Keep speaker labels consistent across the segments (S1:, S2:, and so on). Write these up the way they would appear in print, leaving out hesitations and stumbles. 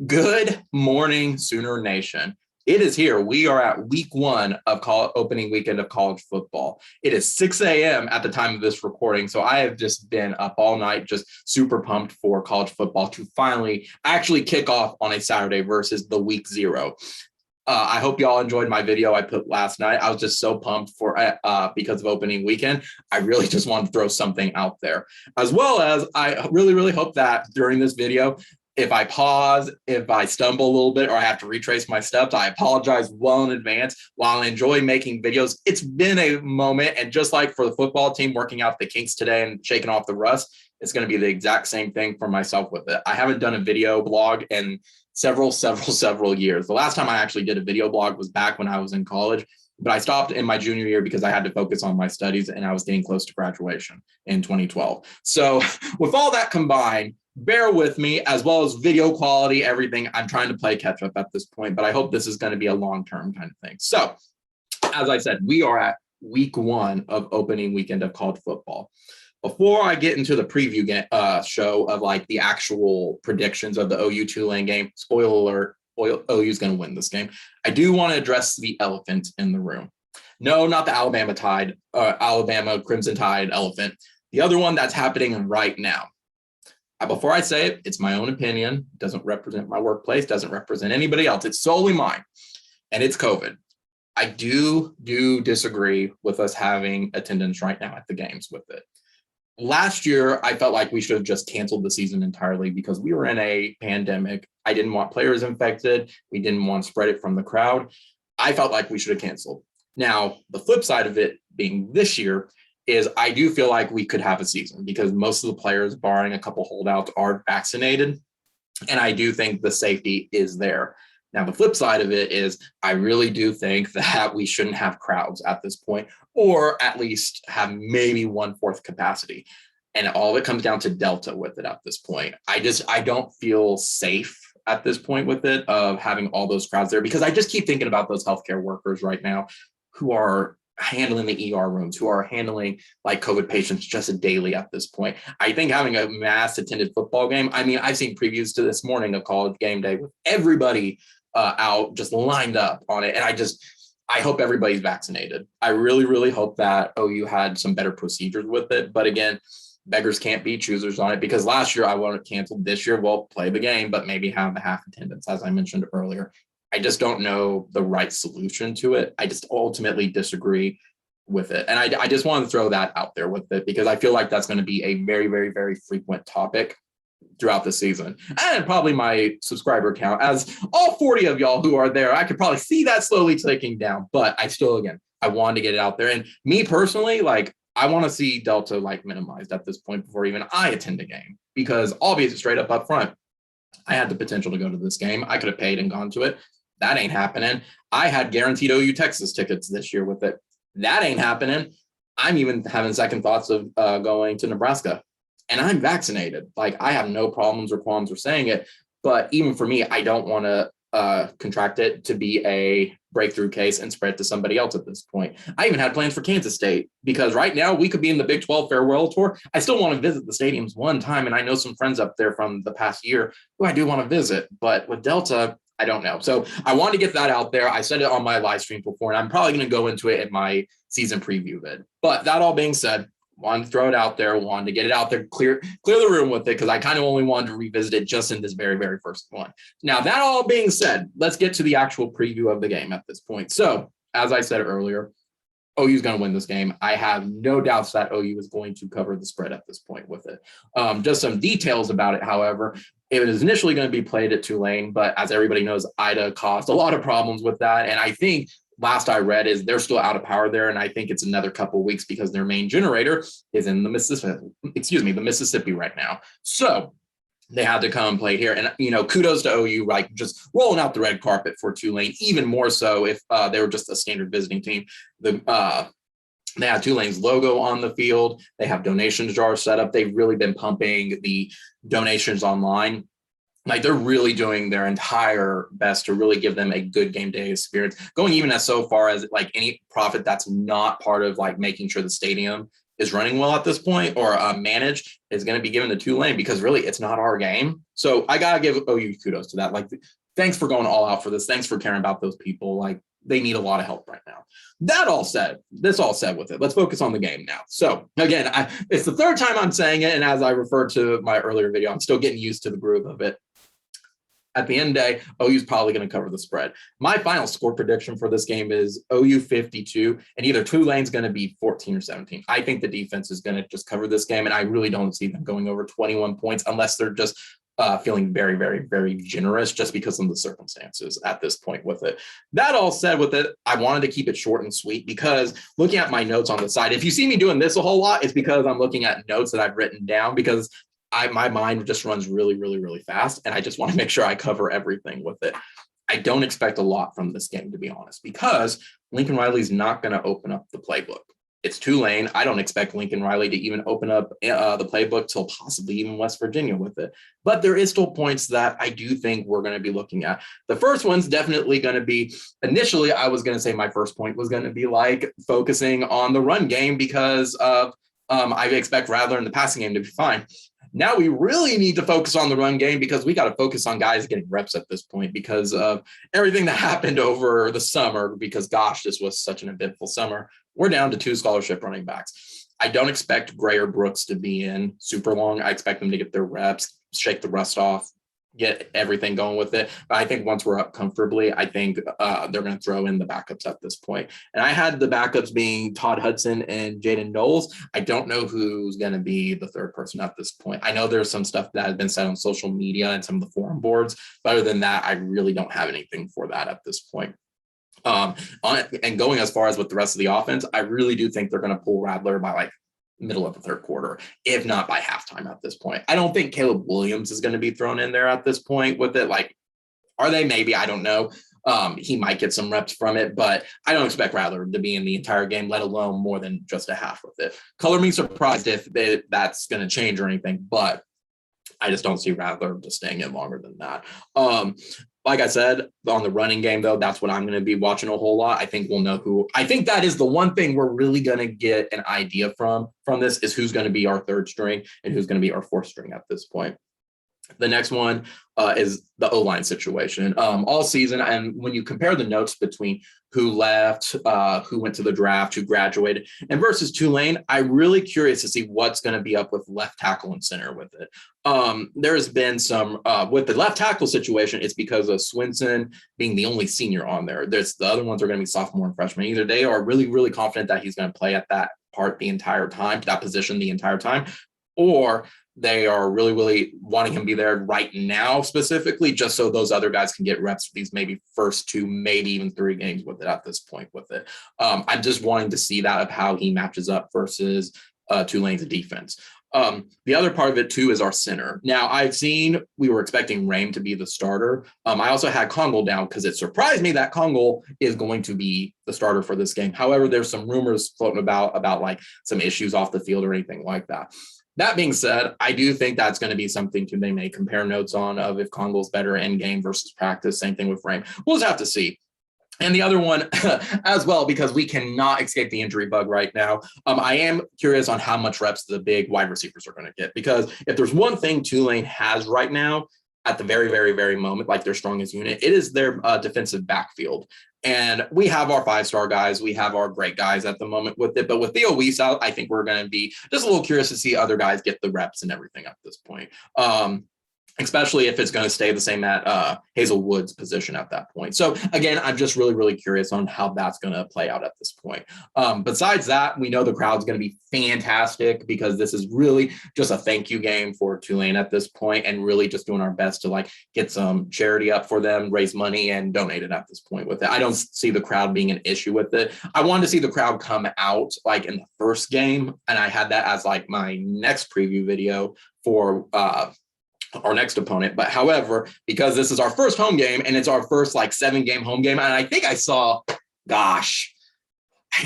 S1: Good morning, Sooner Nation. It is here. We are at week one of opening weekend of college football. It is 6 a.m. at the time of this recording. So I have just been up all night, just super pumped for college football to finally actually kick off on a Saturday versus the week zero. I hope y'all enjoyed my video I put last night. I was just so pumped for because of opening weekend. I really just wanted to throw something out there, as well as I really hope that during this video, if I pause, if I stumble a little bit, or I have to retrace my steps, I apologize well in advance. While I enjoy making videos, it's been a moment, and just like for the football team working out the kinks today and shaking off the rust, it's going to be the exact same thing for myself with it. I haven't done a video blog in several years. The last time I actually did a video blog was back when I was in college, but I stopped in my junior year because I had to focus on my studies and I was getting close to graduation in 2012. So with all that combined, bear with me, as well as video quality, everything. I'm trying to play catch up at this point, but I hope this is going to be a long-term kind of thing. So as I said, we are at week one of opening weekend of college football. Before I get into the preview show of like the actual predictions of the OU Tulane game, spoiler alert, OU is going to win this game. I do want to address the elephant in the room. No, not the Alabama Crimson Tide elephant. The other one that's happening right now. Before I say it, it's my own opinion. It doesn't represent my workplace, doesn't represent anybody else. It's solely mine, and it's COVID. I do disagree with us having attendance right now at the games with it. Last year, I felt like we should have just canceled the season entirely because we were in a pandemic. I didn't want players infected. We didn't want to spread it from the crowd. I felt like we should have canceled. Now, the flip side of it being this year is I do feel like we could have a season because most of the players, barring a couple holdouts, are vaccinated. And I do think the safety is there. Now, the flip side of it is I really do think that we shouldn't have crowds at this point, or at least have maybe 1/4 capacity. And all of it comes down to Delta with it at this point. I don't feel safe at this point with it of having all those crowds there, because I just keep thinking about those healthcare workers right now who are handling the ER rooms, who are handling like COVID patients just daily at this point. I think having a mass attended football game, I mean, I've seen previews to this morning of college game day with everybody out just lined up on it. And I hope everybody's vaccinated. I really hope that OU had some better procedures with it. But again, beggars can't be choosers on it, because last year I wanted to cancel. This year, well, play the game, but maybe have a half attendance, as I mentioned earlier. I just don't know the right solution to it. I just ultimately disagree with it. And I just want to throw that out there with it, because I feel like that's going to be a very frequent topic throughout the season, and probably my subscriber count, as all 40 of y'all who are there, I could probably see that slowly ticking down. But I wanted to get it out there. And me personally, like, I want to see Delta like minimized at this point before even I attend a game, because obviously straight up front, I had the potential to go to this game. I could have paid and gone to it. That ain't happening. I had guaranteed OU Texas tickets this year with it. That ain't happening. I'm even having second thoughts of going to Nebraska. And I'm vaccinated. Like, I have no problems or qualms with saying it. But even for me, I don't want to contract it to be a breakthrough case and spread it to somebody else at this point. I even had plans for Kansas State, because right now we could be in the Big 12 farewell tour. I still want to visit the stadiums one time. And I know some friends up there from the past year who I do want to visit. But with Delta, I don't know. So I wanted to get that out there. I said it on my live stream before, and I'm probably going to go into it in my season preview vid. But that all being said, wanted to throw it out there, wanted to get it out there, clear the room with it, because I kind of only wanted to revisit it just in this very first one. Now, that all being said, let's get to the actual preview of the game at this point. So, as I said earlier, OU is going to win this game. I have no doubts that OU is going to cover the spread at this point with it. Just some details about it, however. It was initially going to be played at Tulane, but as everybody knows, Ida caused a lot of problems with that. And I think last I read is they're still out of power there. And I think it's another couple of weeks, because their main generator is in the Mississippi right now. So they had to come play here. And, kudos to OU, like just rolling out the red carpet for Tulane, even more so if they were just a standard visiting team. They have Tulane's logo on the field. They have donation jars set up. They've really been pumping the donations online. Like, they're really doing their entire best to really give them a good game day experience, going even as so far as like any profit that's not part of like making sure the stadium is running well at this point or managed is going to be given to Tulane because really it's not our game. So I got to give OU kudos to that. Like, thanks for going all out for this. Thanks for caring about those people. Like, they need a lot of help right now. That all said, this all said with it, let's focus on the game now. So again, it's the third time I'm saying it. And as I referred to my earlier video, I'm still getting used to the groove of it. At the end of the day, OU is probably going to cover the spread. My final score prediction for this game is OU 52, and either Tulane's going to be 14 or 17. I think the defense is going to just cover this game, and I really don't see them going over 21 points unless they're just feeling very, very, very generous just because of the circumstances at this point with it. That all said with it, I wanted to keep it short and sweet because looking at my notes on the side, if you see me doing this a whole lot, it's because I'm looking at notes that I've written down because my mind just runs really, really, really fast. And I just want to make sure I cover everything with it. I don't expect a lot from this game, to be honest, because Lincoln Riley's not going to open up the playbook. It's Tulane. I don't expect Lincoln Riley to even open up the playbook till possibly even West Virginia with it. But there is still points that I do think we're going to be looking at. The first one's definitely going to be, initially, I was going to say my first point was going to be like focusing on the run game because of I expect Rattler in the passing game to be fine. Now we really need to focus on the run game because we got to focus on guys getting reps at this point because of everything that happened over the summer because, gosh, this was such an eventful summer. We're down to 2 scholarship running backs. I don't expect Gray or Brooks to be in super long. I expect them to get their reps, shake the rust off, get everything going with it. But I think once we're up comfortably, I think they're going to throw in the backups at this point. And I had the backups being Todd Hudson and Jaden Knowles. I don't know who's going to be the third person at this point. I know there's some stuff that has been said on social media and some of the forum boards. But other than that, I really don't have anything for that at this point. And going as far as with the rest of the offense, I really do think they're going to pull Rattler by like middle of the third quarter, if not by halftime at this point. I don't think Caleb Williams is going to be thrown in there at this point with it. Like, are they? Maybe, I don't know. He might get some reps from it, but I don't expect Rattler to be in the entire game, let alone more than just a half with it. Color me surprised if that's going to change or anything, but I just don't see Rattler just staying in longer than that. Like I said, on the running game, though, that's what I'm going to be watching a whole lot. I think we'll know who. I think that is the one thing we're really going to get an idea from this is who's going to be our third string and who's going to be our fourth string at this point. The next one is the O-line situation. All season, and when you compare the notes between who left, who went to the draft, who graduated, and versus Tulane, I'm really curious to see what's going to be up with left tackle and center with it. There's been some with the left tackle situation. It's because of Swinson being the only senior on there. There's the other ones are going to be sophomore and freshman. Either they are really, really confident that he's going to play at that part the entire time, that position the entire time, or they are really, really wanting him to be there right now specifically, just so those other guys can get reps for these maybe first 2, maybe even 3 games with it at this point with it. I'm just wanting to see that of how he matches up versus Tulane's defense. The other part of it too is our center. Now we were expecting Rame to be the starter. I also had Congle down because it surprised me that Congle is going to be the starter for this game. However, there's some rumors floating about like some issues off the field or anything like that. That being said, I do think that's going to be something they may compare notes on of if Congle's better in game versus practice. Same thing with Rame. We'll just have to see. And the other one as well, because we cannot escape the injury bug right now. I am curious on how much reps the big wide receivers are going to get, because if there's one thing Tulane has right now at the very, very, very moment, like their strongest unit, it is their defensive backfield. And we have our 5-star guys. We have our great guys at the moment with it. But with Theo Weiss out, I think we're going to be just a little curious to see other guys get the reps and everything at this point. Especially if it's going to stay the same at Hazelwood's position at that point. So again, I'm just really, really curious on how that's going to play out at this point. Besides that, we know the crowd's going to be fantastic because this is really just a thank you game for Tulane at this point, and really just doing our best to like get some charity up for them, raise money, and donate it at this point with it. I don't see the crowd being an issue with it. I wanted to see the crowd come out like in the first game, and I had that as like my next preview video for our next opponent. But however, because this is our first home game and it's our first like 7-game home game, and I think I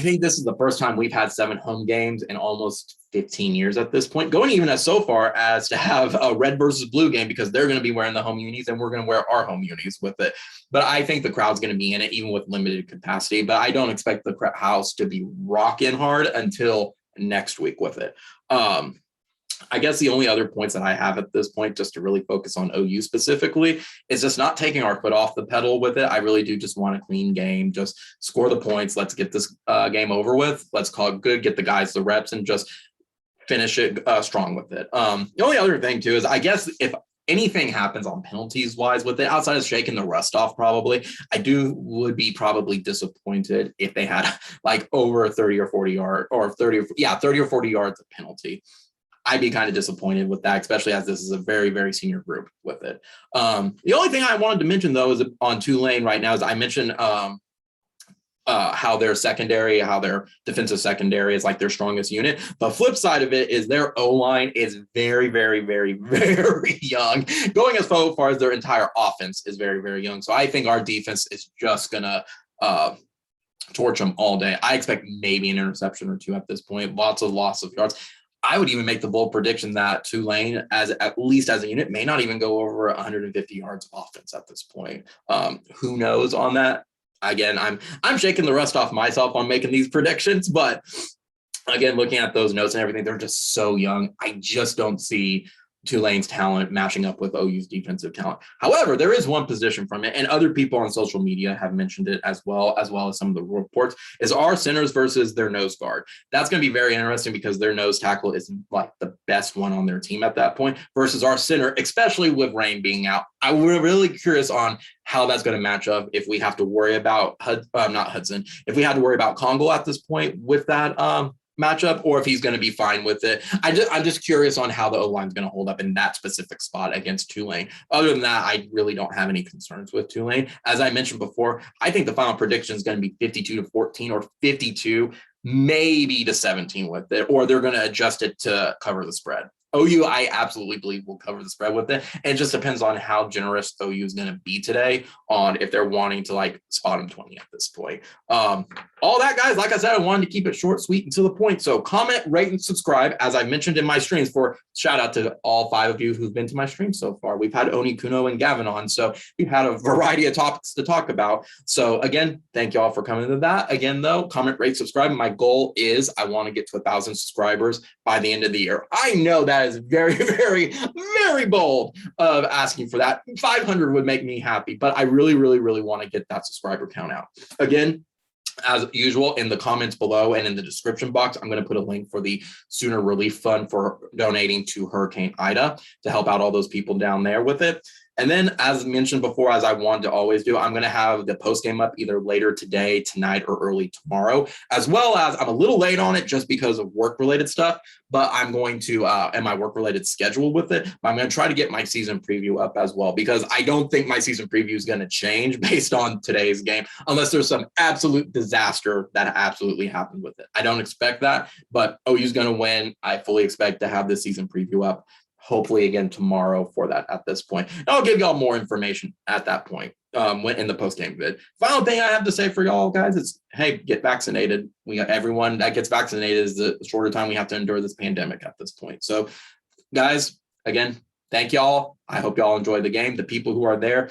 S1: think this is the first time we've had 7 home games in almost 15 years at this point, going even as so far as to have a red versus blue game, because they're going to be wearing the home unis and we're going to wear our home unis with it. But I think the crowd's going to be in it even with limited capacity, but I don't expect the house to be rocking hard until next week with it. I guess the only other points that I have at this point, just to really focus on OU specifically, is just not taking our foot off the pedal with it. I really do just want a clean game, just score the points. Let's get this game over with. Let's call it good, get the guys the reps, and just finish it strong with it. The only other thing too is, I guess if anything happens on penalties wise with it, outside of shaking the rust off, probably would be probably disappointed if they had like over 30 or 40 yard or 30 or 40 yards of penalty. I'd be kind of disappointed with that, especially as this is a very, very senior group with it. The only thing I wanted to mention, though, is on Tulane right now, is I mentioned how their secondary, how their defensive secondary is like their strongest unit. The flip side of it is their O-line is very, very, very, very young, going as far as their entire offense is very, very young. So I think our defense is just going to torch them all day. I expect maybe an interception or two at this point, lots of loss of yards. I would even make the bold prediction that Tulane, at least as a unit, may not even go over 150 yards of offense at this point. Who knows on that? Again, I'm shaking the rust off myself on making these predictions, but again, looking at those notes and everything, they're just so young. I just don't see Tulane's talent matching up with OU's defensive talent. However, there is one position from it, and other people on social media have mentioned it as well as some of the reports, is our centers versus their nose guard. That's going to be very interesting because their nose tackle is like the best one on their team at that point versus our center, especially with Rain being out. I'm really curious on how that's going to match up if we have to worry about if we had to worry about Congo at this point with that matchup, or if he's going to be fine with it. I'm just curious on how the O-line is going to hold up in that specific spot against Tulane. Other than that, I really don't have any concerns with Tulane. As I mentioned before, I think the final prediction is going to be 52-14 or 52, maybe to 17 with it, or they're going to adjust it to cover the spread. OU, I absolutely believe, will cover the spread with it. And it just depends on how generous OU is going to be today on if they're wanting to like spot them 20 at this point. All that, guys, like I said, I wanted to keep it short, sweet, and to the point. So comment, rate, and subscribe, as I mentioned in my streams. For shout out to all 5 of you who've been to my stream so far. We've had Oni, Kuno, and Gavin on, so we've had a variety of topics to talk about. So again, thank you all for coming to that. Again, though, comment, rate, subscribe. My goal is I want to get to 1,000 subscribers by the end of the year. I know that is very, very, very bold of asking for that. 500 would make me happy, but I really, really, really want to get that subscriber count out. Again, as usual, in the comments below and in the description box, I'm going to put a link for the Sooner Relief Fund for donating to Hurricane Ida to help out all those people down there with it. And then, as mentioned before, as I wanted to always do, I'm going to have the post game up either later today, tonight, or early tomorrow, as well as I'm a little late on it just because of work-related stuff, but I'm going to, and my work-related schedule with it, but I'm going to try to get my season preview up as well, because I don't think my season preview is going to change based on today's game, unless there's some absolute disaster that absolutely happened with it. I don't expect that, but OU's going to win. I fully expect to have this season preview up. Hopefully again tomorrow for that at this point. And I'll give y'all more information at that point when in the post-game vid. Final thing I have to say for y'all guys is, hey, get vaccinated. We got everyone that gets vaccinated is the shorter time we have to endure this pandemic at this point. So guys, again, thank y'all. I hope y'all enjoy the game. The people who are there,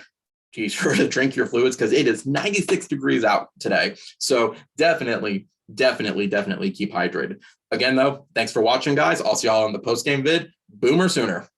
S1: be sure to drink your fluids because it is 96 degrees out today. So definitely keep hydrated. Again, though, thanks for watching, guys. I'll see y'all in the post-game vid. Boomer Sooner.